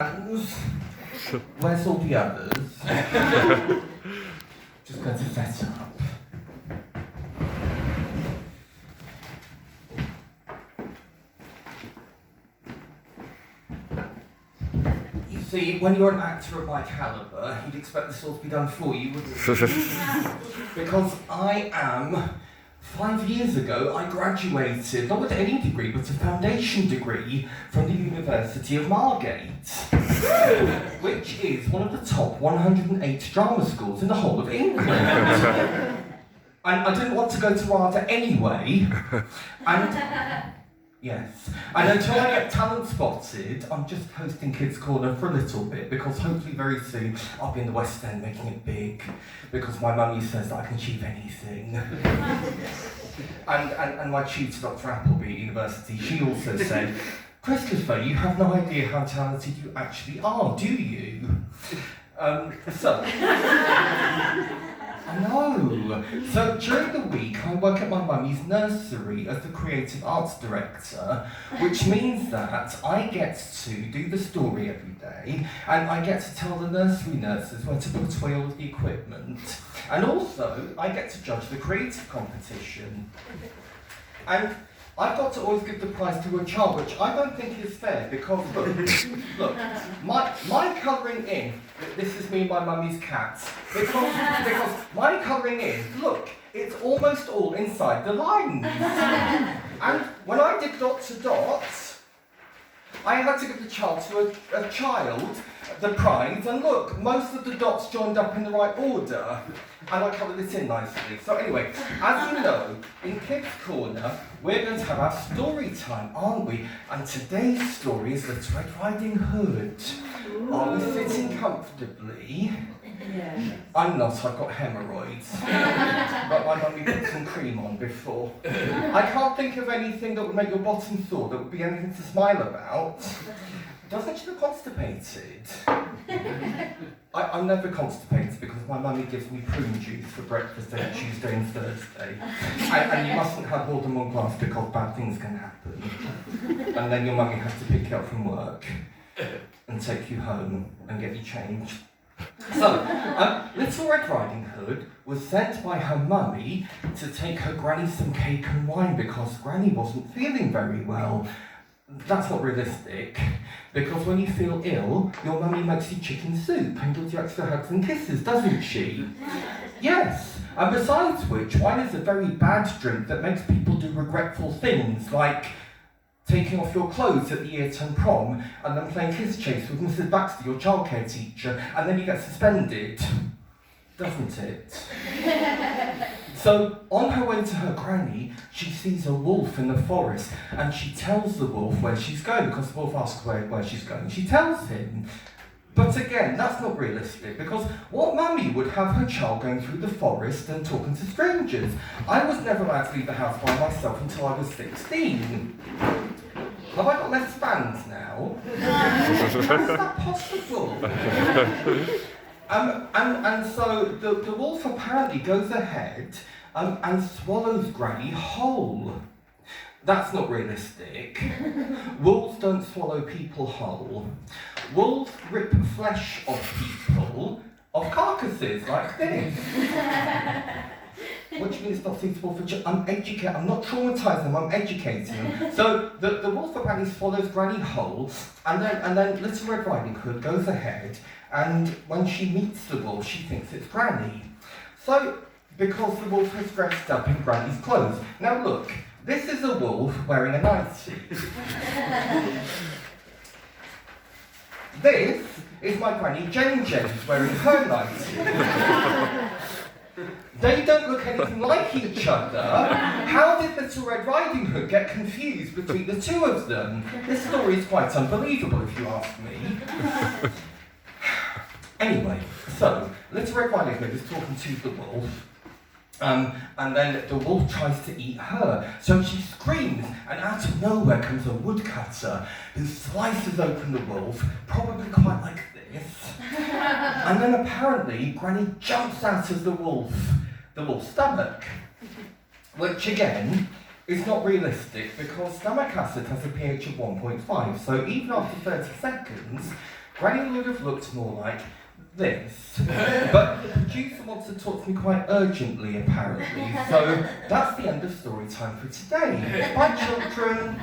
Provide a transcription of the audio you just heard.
Where's all the others? Just going to set up. You see, when you're an actor of my calibre, you'd expect this all to be done for you, wouldn't you? Because I am. 5 years ago, I graduated, not with any degree, but a foundation degree from the University of Margate, which is one of the top 108 drama schools in the whole of England. And I didn't want to go to RADA anyway, and yes, and until I get talent spotted, I'm just hosting Kids Corner for a little bit, because hopefully very soon I'll be in the West End making it big, because my mummy says that I can achieve anything. and my tutor, Dr. Appleby at university, she also said, Christopher, you have no idea how talented you actually are, do you? I know. So during the week, I work at my mummy's nursery as the creative arts director, which means that I get to do the story every day, and I get to tell the nursery nurses where to put away all of the equipment. And also, I get to judge the creative competition. And I've got to always give the prize to a child, which I don't think is fair, because look, my colouring in, this is me and my mummy's cat, because my colouring in, look, it's almost all inside the lines. And when I did dot to dot, I had to give the child to a child the prize, and look, most of the dots joined up in the right order, and I coloured it in nicely. So anyway, as you know, in Kids Corner, we're going to have our story time, aren't we? And today's story is Little Red Riding Hood. Are we sitting comfortably? Yeah. I'm not, I've got hemorrhoids. But my mummy put some cream on before. I can't think of anything that would make your bottom sore, that would be anything to smile about. Doesn't she look constipated? I'm never constipated because my mummy gives me prune juice for breakfast every Tuesday and Thursday. And you mustn't have more than one glass because bad things can happen. And then your mummy has to pick you up from work and take you home and get you changed. So, Little Red Riding Hood was sent by her mummy to take her granny some cake and wine because granny wasn't feeling very well. That's not realistic, because when you feel ill, your mummy makes you chicken soup and gives you extra hugs and kisses, doesn't she? Yes, and besides which, wine is a very bad drink that makes people do regretful things, like taking off your clothes at the year 10 prom and then playing kiss chase with Mrs. Baxter, your childcare teacher, and then you get suspended, doesn't it? So, on her way to her granny, she sees a wolf in the forest, and she tells the wolf where she's going, because the wolf asks where she's going. She tells him. But again, that's not realistic, because what mummy would have her child going through the forest and talking to strangers? I was never allowed to leave the house by myself until I was 16. Have I got less fans now? How is that possible? And so the wolf apparently goes ahead and swallows Granny whole. That's not realistic. Wolves don't swallow people whole. Wolves rip flesh off people, off carcasses like this. What do you mean it's not suitable for children? I'm not traumatising them, I'm educating them. So the wolf apparently swallows Granny whole, and then Little Red Riding Hood goes ahead, and when she meets the wolf, she thinks it's Granny. So, because the wolf is dressed up in Granny's clothes. Now look, this is a wolf wearing a nightie. This is my Granny Jane James wearing her nightie. They don't look anything like each other. How did Little Red Riding Hood get confused between the two of them? This story is quite unbelievable, if you ask me. Anyway, so Little Red Riding Hood is talking to the wolf, and then the wolf tries to eat her. So she screams, and out of nowhere comes a woodcutter who slices open the wolf, probably quite like this. And then apparently Granny jumps out of the wolf's stomach, which again is not realistic because stomach acid has a pH of 1.5. So even after 30 seconds, Granny would have looked more like this. But the producer wants to talk to me quite urgently, apparently. So that's the end of story time for today. Bye, children.